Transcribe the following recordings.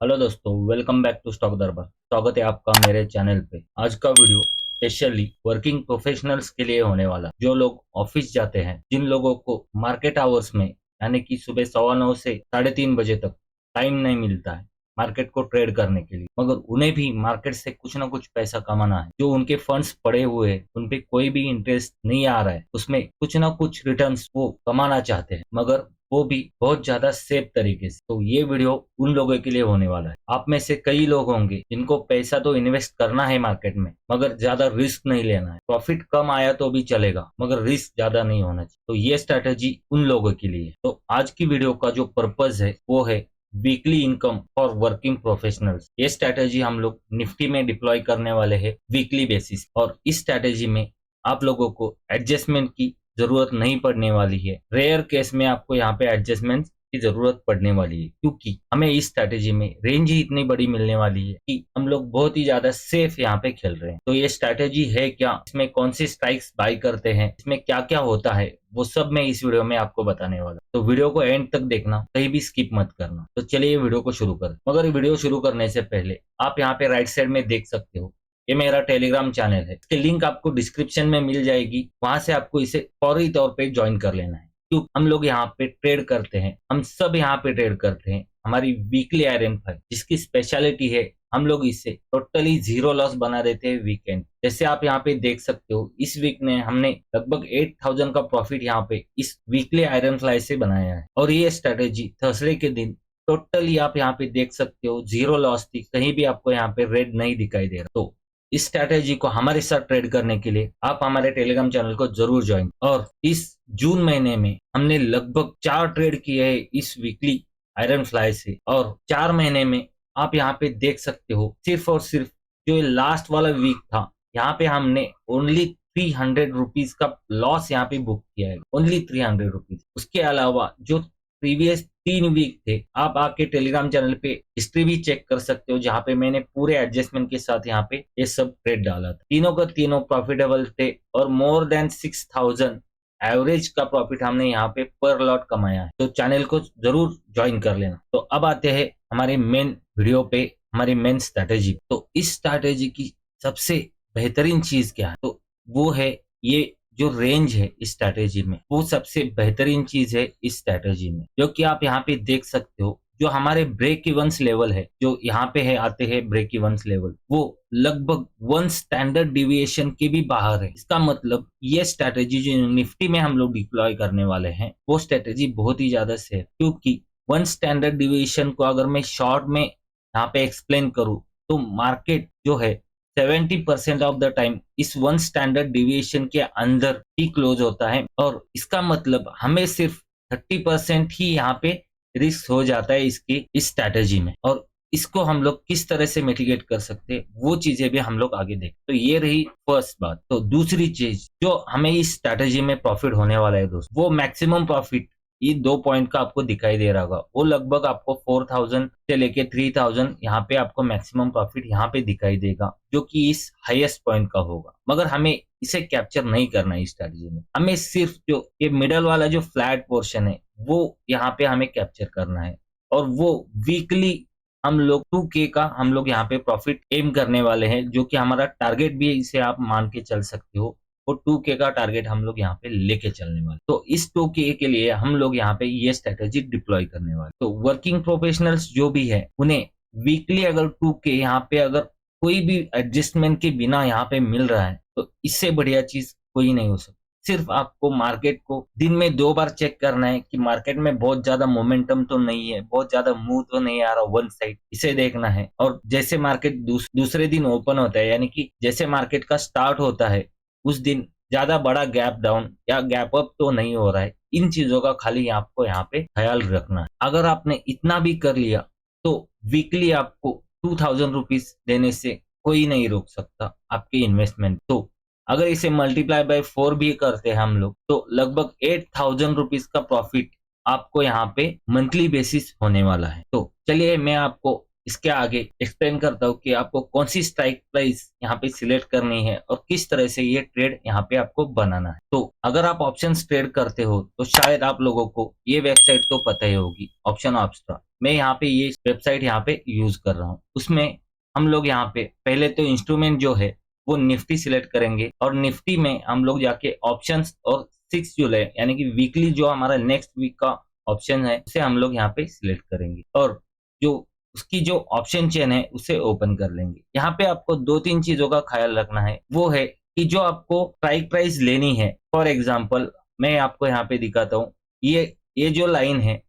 Hello दोस्तों, welcome back to stock दरबार। स्वागत है आपका मेरे चैनल पे। आज का वीडियो स्पेशली वर्किंग प्रोफेशनल्स के लिए होने वाला, जो लोग ऑफिस जाते हैं, जिन लोगों को मार्केट आवर्स में यानी कि सुबह 9:15 से 3:30 बजे तक टाइम नहीं मिलता है मार्केट को ट्रेड करने के लिए, मगर उन्हें भी मार्केट से कुछ ना कुछ पैसा कमाना है। जो उनके फंड्स पड़े हुए हैं, उन पे कोई भी इंटरेस्ट नहीं आ रहा है, उसमें कुछ ना कुछ रिटर्न्स वो कमाना चाहते हैं, मगर वो भी बहुत ज्यादा सेफ तरीके से। तो ये वीडियो उन लोगों के लिए होने वाला है। आप में से कई लोग होंगे जिनको पैसा तो इन्वेस्ट करना है मार्केट में, मगर ज्यादा रिस्क नहीं लेना है। प्रॉफिट कम आया तो भी चलेगा, मगर रिस्क ज्यादा नहीं होना चाहिए। तो ये स्ट्रैटेजी उन लोगों के लिए है। तो आज की वीडियो का जो पर्पज है वो है weekly income for working professionals. ये स्ट्रैटेजी हम लोग निफ्टी में डिप्लॉय करने वाले हैं वीकली बेसिस, और इस स्ट्रैटेजी में आप लोगों को एडजस्टमेंट की जरूरत नहीं पड़ने वाली है। रेयर केस में आपको यहाँ पे एडजस्टमेंट की जरूरत पड़ने वाली है, क्योंकि हमें इस स्ट्रैटेजी में रेंज ही इतनी बड़ी मिलने वाली है कि हम लोग बहुत ही ज्यादा सेफ यहाँ पे खेल रहे हैं। तो ये स्ट्रैटेजी है क्या, इसमें कौन सी स्ट्राइक्स बाय करते हैं, इसमें क्या क्या होता है, वो सब मैं इस वीडियो में आपको बताने वाला। तो वीडियो को एंड तक देखना, कहीं भी स्किप मत करना। तो चलिए वीडियो को शुरू करें। मगर वीडियो शुरू करने से पहले आप यहाँ पे राइट साइड में देख सकते हो, ये मेरा टेलीग्राम चैनल है। इसकी लिंक आपको डिस्क्रिप्शन में मिल जाएगी, वहां से आपको इसे फौरी तौर पे ज्वाइन कर लेना है। क्यों हम लोग यहाँ पे ट्रेड करते हैं, हम सब यहाँ पे ट्रेड करते हैं। हमारी वीकली आयरन फाइव जिसकी स्पेशलिटी है, हम लोग इसे टोटली जीरो लॉस बना देते हैं वीकेंड। जैसे आप यहाँ पे देख सकते हो, इस वीक में हमने लगभग 8,000 का प्रॉफिट यहाँ पे इस वीकली आयरन फ्लाई से बनाया है। और ये स्ट्रेटेजी थर्सडे के दिन टोटली आप यहाँ पे देख सकते हो जीरो लॉस थी, कहीं भी आपको यहाँ पे रेड नहीं दिखाई दे रहा। तो इस स्ट्रैटेजी को हमारे साथ ट्रेड करने के लिए आप हमारे टेलीग्राम चैनल को जरूर ज्वाइन। और इस जून महीने में हमने लगभग 4 ट्रेड किए हैं इस वीकली आयरन फ्लाई से, और 4 महीने में आप यहाँ पे देख सकते हो सिर्फ और सिर्फ जो लास्ट वाला वीक था, यहाँ पे हमने ओनली 300 रुपीज का लॉस यहाँ पे बुक किया है। Only 300 rupees. उसके अलावा जो प्रीवियस 3 वीक थे, आप आके टेलीग्राम चैनल पे हिस्ट्री भी चेक कर सकते हो, जहाँ पे मैंने पूरे एडजस्टमेंट के साथ यहाँ पे ये सब ट्रेड डाला था। तीनों का तीनों प्रॉफिटेबल थे, और मोर देन 6,000 एवरेज का प्रॉफिट हमने यहाँ पे पर लॉट कमाया है। तो चैनल को जरूर ज्वाइन कर लेना। तो अब आते हैं हमारे मेन वीडियो पे, हमारी मेन स्ट्रैटेजी। तो इस स्ट्रैटेजी की सबसे बेहतरीन चीज क्या है, तो वो है ये जो रेंज है इस स्ट्रैटेजी में, वो सबसे बेहतरीन चीज है इस स्ट्रैटेजी में। जो कि आप यहाँ पे देख सकते हो, जो हमारे ब्रेक इवंस लेवल है, जो यहाँ पे है आते हैं ब्रेक इवंस लेवल, वो लगभग 1 स्टैंडर्ड डिविएशन के भी बाहर है। इसका मतलब ये स्ट्रैटेजी जो निफ्टी में हम लोग डिप्लॉय करने वाले हैं, वो स्ट्रैटेजी बहुत ही ज्यादा सेफ, क्योंकि 1 स्टैंडर्ड डिविएशन को अगर मैं शॉर्ट में यहाँ पे एक्सप्लेन करूँ, तो मार्केट जो है 70% ऑफ द टाइम इस 1 स्टैंडर्ड डिविएशन के अंदर ही क्लोज होता है। और इसका मतलब हमें सिर्फ 30% ही यहाँ पे रिस्क हो जाता है इसकी इस स्ट्रैटेजी में। और इसको हम लोग किस तरह से मिटिगेट कर सकते हैं, वो चीजें भी हम लोग आगे देखें। तो ये रही फर्स्ट बात। तो दूसरी चीज जो हमें इस स्ट्रैटेजी में प्रॉफिट होने वाला है दोस्त, वो मैक्सिमम प्रॉफिट ये 2 पॉइंट का आपको दिखाई दे रहा होगा। वो लगभग आपको 4,000 से लेके 3,000 यहाँ पे आपको मैक्सिमम प्रॉफिट यहाँ पे दिखाई देगा, जो कि इस हाईएस्ट पॉइंट का होगा। मगर हमें इसे कैप्चर नहीं करना है इस स्ट्रैटेजी में। हमें सिर्फ जो ये मिडल वाला जो फ्लैट पोर्शन है, वो यहाँ पे हमें कैप्चर करना है। और वो वीकली हम लोग 2K का हम लोग यहाँ पे प्रॉफिट एम करने वाले हैं, जो कि हमारा टारगेट भी है, इसे आप मान के चल सकते हो। वो 2K का टारगेट हम लोग यहाँ पे लेके चलने वाले। तो इस 2K के लिए हम लोग यहाँ पे ये स्ट्रेटेजी डिप्लॉय करने वाले। तो वर्किंग प्रोफेशनल्स जो भी है, उन्हें वीकली अगर 2K यहाँ पे अगर कोई भी एडजस्टमेंट के बिना यहाँ पे मिल रहा है, तो इससे बढ़िया चीज कोई नहीं हो सकती। सिर्फ आपको मार्केट को दिन में 2 बार चेक करना है कि मार्केट में बहुत ज्यादा मोमेंटम तो नहीं है, बहुत ज्यादा मूव तो नहीं आ रहा वन साइड, इसे देखना है। और जैसे मार्केट दूसरे दिन ओपन होता है, यानी कि जैसे मार्केट का स्टार्ट होता है, उस दिन ज्यादा बड़ा गैप डाउन या गैप अप तो नहीं हो रहा है। इन चीजों का खाली आपको यहाँ पे ख्याल रखना है। अगर आपने इतना भी कर लिया, तो वीकली आपको 2,000 रुपीज देने से कोई नहीं रोक सकता आपके इन्वेस्टमेंट। तो अगर इसे मल्टीप्लाई बाय 4 भी करते हैं हम लोग, तो लगभग 8,000 रुपीज का प्रॉफिट आपको यहाँ पे मंथली बेसिस होने वाला है। तो चलिए मैं आपको इसके आगे एक्सप्लेन करता हूँ कि आपको कौन सी स्ट्राइक प्राइस यहाँ पे सिलेक्ट करनी है और किस तरह से ये ट्रेड यहाँ पे आपको बनाना है। तो अगर आप ऑप्शंस ट्रेड करते हो, तो शायद आप लोगों को ये वेबसाइट तो पता ही होगी, ऑप्शन ऑप्स्ट्रा। मैं यहाँ पे ये वेबसाइट यहाँ पे यूज कर रहा हूँ। उसमें हम लोग यहाँ पे पहले तो इंस्ट्रूमेंट जो है वो निफ्टी सिलेक्ट करेंगे और निफ्टी में हम लोग जाके ऑप्शंस और 6 जुलाई यानी कि वीकली जो हमारा नेक्स्ट वीक का ऑप्शन है उसे हम लोग यहाँ पे सिलेक्ट करेंगे और जो उसकी जो ऑप्शन चेन है उसे ओपन कर लेंगे। यहाँ पे आपको 2-3 चीजों का ख्याल रखना है, वो है कि जो आपको स्ट्राइक प्राइस लेनी है, फॉर एग्जांपल मैं आपको यहाँ पे दिखाता हूँ, ये जो लाइन है,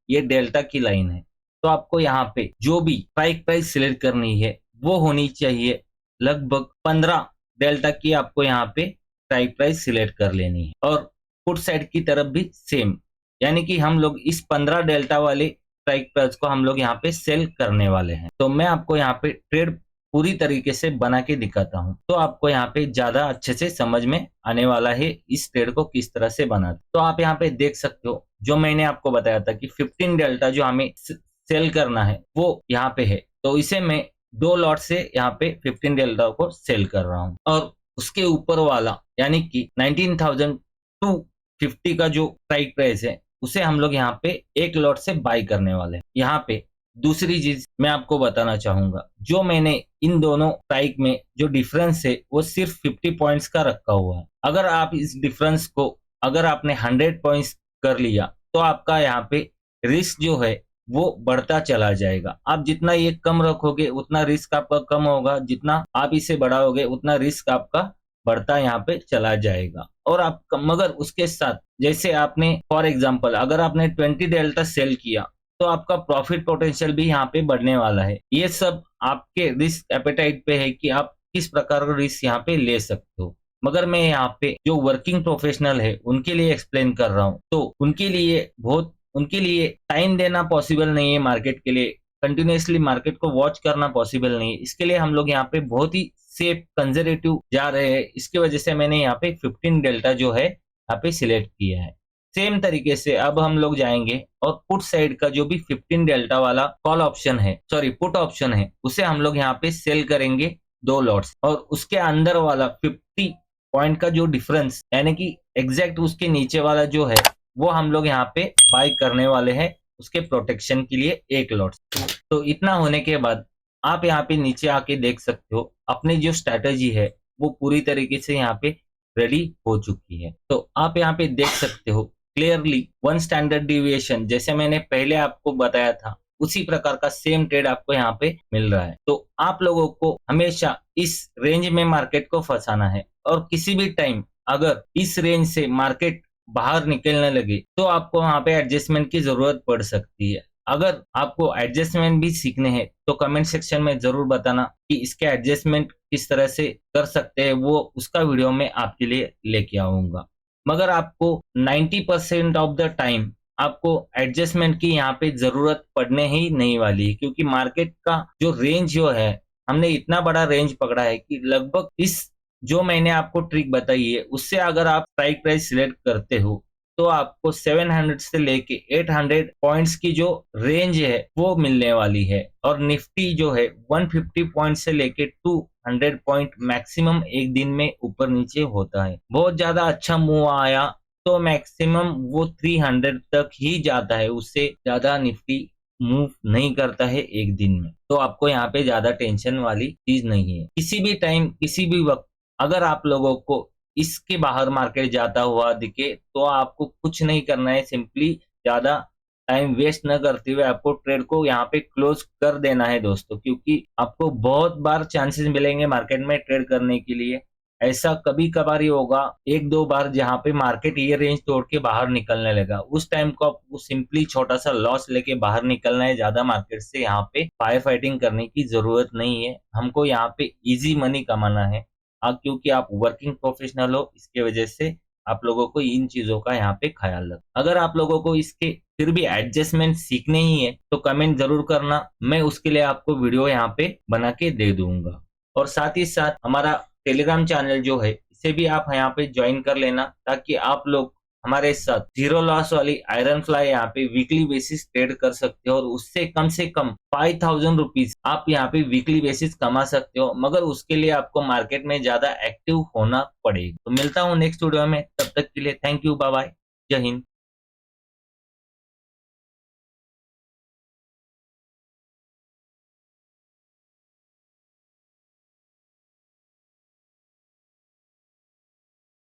ये डेल्टा की लाइन है। तो आपको यहाँ पे जो भी स्ट्राइक प्राइस सिलेक्ट करनी है वो होनी चाहिए लगभग 15 डेल्टा की। आपको यहाँ पे स्ट्राइक प्राइस सिलेक्ट कर लेनी है और पुट साइड की तरफ भी सेम, यानी कि हम लोग इस 15 डेल्टा वाले स्ट्राइक प्राइस को हम लोग यहाँ पे सेल करने वाले हैं। तो मैं आपको यहाँ पे ट्रेड पूरी तरीके से बना के दिखाता हूँ, तो आपको यहाँ पे ज्यादा अच्छे से समझ में आने वाला है इस ट्रेड को किस तरह से बनाते। तो आप यहाँ पे देख सकते हो, जो मैंने आपको बताया था कि 15 डेल्टा जो हमें सेल करना है वो यहाँ पे है। तो इसे मैं 2 लॉट से यहाँ पे 15 डेल्टा को सेल कर रहा हूँ और उसके ऊपर वाला यानी कि 19,250 का जो स्ट्राइक प्राइस है उसे हम लोग यहाँ पे एक लॉट से बाय करने वाले हैं। यहाँ पे दूसरी चीज मैं आपको बताना चाहूंगा, जो मैंने इन दोनों स्ट्राइक में जो डिफरेंस है वो सिर्फ 50 पॉइंट्स का रखा हुआ है। अगर आप इस डिफरेंस को अगर आपने 100 पॉइंट्स कर लिया तो आपका यहाँ पे रिस्क जो है वो बढ़ता चला जाएगा। आप जितना ये कम रखोगे उतना रिस्क आपका कम होगा, जितना आप इसे बढ़ाओगे उतना रिस्क आपका बढ़ता यहाँ पे चला जाएगा। और आप मगर उसके साथ जैसे आपने फॉर एग्जांपल अगर आपने 20 डेल्टा सेल किया तो आपका प्रॉफिट पोटेंशियल भी यहाँ पे बढ़ने वाला है। ये सब आपके रिस्क एपेटाइट पे है कि आप किस प्रकार का रिस्क यहाँ पे ले सकते हो। मगर मैं यहाँ पे जो वर्किंग प्रोफेशनल है उनके लिए एक्सप्लेन कर रहा हूँ, तो उनके लिए टाइम देना पॉसिबल नहीं है, मार्केट के लिए कंटिन्यूसली मार्केट को वॉच करना पॉसिबल नहीं है। इसके लिए हम लोग यहाँ पे बहुत ही सेफ कंजर्वेटिव जा रहे हैं। इसकी वजह से मैंने यहाँ पे 15 डेल्टा जो है यहाँ पे सिलेक्ट किया है। सेम तरीके से अब हम लोग जाएंगे और पुट साइड का जो भी 15 डेल्टा वाला कॉल ऑप्शन है, सॉरी पुट ऑप्शन है, उसे हम लोग यहाँ पे सेल करेंगे 2 लॉट्स और उसके अंदर वाला 50 पॉइंट का जो डिफरेंस यानी कि एग्जैक्ट उसके नीचे वाला जो है वो हम लोग यहाँ पे बाय करने वाले हैं उसके प्रोटेक्शन के लिए 1 लॉट। तो इतना होने के बाद आप यहाँ पे नीचे आके देख सकते हो अपनी जो स्ट्रैटेजी है वो पूरी तरीके से यहाँ पे रेडी हो चुकी है। तो आप यहाँ पे देख सकते हो क्लियरली 1 स्टैंडर्ड डिविएशन, जैसे मैंने पहले आपको बताया था उसी प्रकार का सेम ट्रेड आपको यहाँ पे मिल रहा है। तो आप लोगों को हमेशा इस रेंज में मार्केट को फंसाना है और किसी भी टाइम अगर इस रेंज से मार्केट बाहर निकलने लगे तो आपको वहां पे एडजस्टमेंट की जरूरत पड़ सकती है। अगर आपको एडजस्टमेंट भी सीखने हैं तो कमेंट सेक्शन में जरूर बताना कि इसके एडजस्टमेंट किस तरह से कर सकते हैं, वो उसका वीडियो मैं आपके लिए लेके आऊंगा। मगर आपको 90% ऑफ द टाइम आपको एडजस्टमेंट की यहाँ पे जरूरत पड़ने ही नहीं वाली है, क्योंकि मार्केट का जो रेंज जो है हमने इतना बड़ा रेंज पकड़ा है कि लगभग इस जो मैंने आपको ट्रिक बताई है उससे अगर आप स्ट्राइक प्राइस सिलेक्ट करते हो तो आपको 700 से लेके 800 पॉइंट्स की जो रेंज है वो मिलने वाली है और निफ्टी जो है 150 पॉइंट से लेके 200 पॉइंट मैक्सिमम एक दिन में ऊपर नीचे होता है। बहुत ज्यादा अच्छा मूव आया तो मैक्सिमम वो 300 तक ही जाता है, उससे ज्यादा निफ्टी मूव नहीं करता है एक दिन में। तो आपको यहाँ पे ज्यादा टेंशन वाली चीज नहीं है। किसी भी टाइम किसी भी वक्त अगर आप लोगों को इसके बाहर मार्केट जाता हुआ दिखे तो आपको कुछ नहीं करना है, सिंपली ज्यादा टाइम वेस्ट न करते हुए आपको ट्रेड को यहाँ पे क्लोज कर देना है दोस्तों, क्योंकि आपको बहुत बार चांसेस मिलेंगे मार्केट में ट्रेड करने के लिए। ऐसा कभी कभार ही होगा 1-2 बार जहाँ पे मार्केट ये रेंज तोड़ के बाहर निकलने लगा, उस टाइम को आपको सिंपली छोटा सा लॉस लेके बाहर निकलना है। ज्यादा मार्केट से यहाँ पे फायर फाइटिंग करने की जरूरत नहीं है, हमको यहाँ पे इजी मनी कमाना है। क्योंकि आप वर्किंग प्रोफेशनल हो, इसके वजह से आप लोगों को इन चीजों का यहाँ पे ख्याल रखना। अगर आप लोगों को इसके फिर भी एडजस्टमेंट सीखने ही है तो कमेंट जरूर करना, मैं उसके लिए आपको वीडियो यहाँ पे बना के दे दूंगा। और साथ ही साथ हमारा टेलीग्राम चैनल जो है इसे भी आप यहाँ पे ज्वाइन कर लेना, ताकि आप लोग हमारे साथ जीरो लॉस वाली आयरन फ्लाई यहाँ पे वीकली बेसिस ट्रेड कर सकते हो और उससे कम 5,000 रुपीज आप यहाँ पे वीकली बेसिस कमा सकते हो। मगर उसके लिए आपको मार्केट में ज्यादा एक्टिव होना पड़ेगा। तो मिलता हूँ नेक्स्ट वीडियो में, तब तक के लिए थैंक यू, बाय बाय, जय हिंद।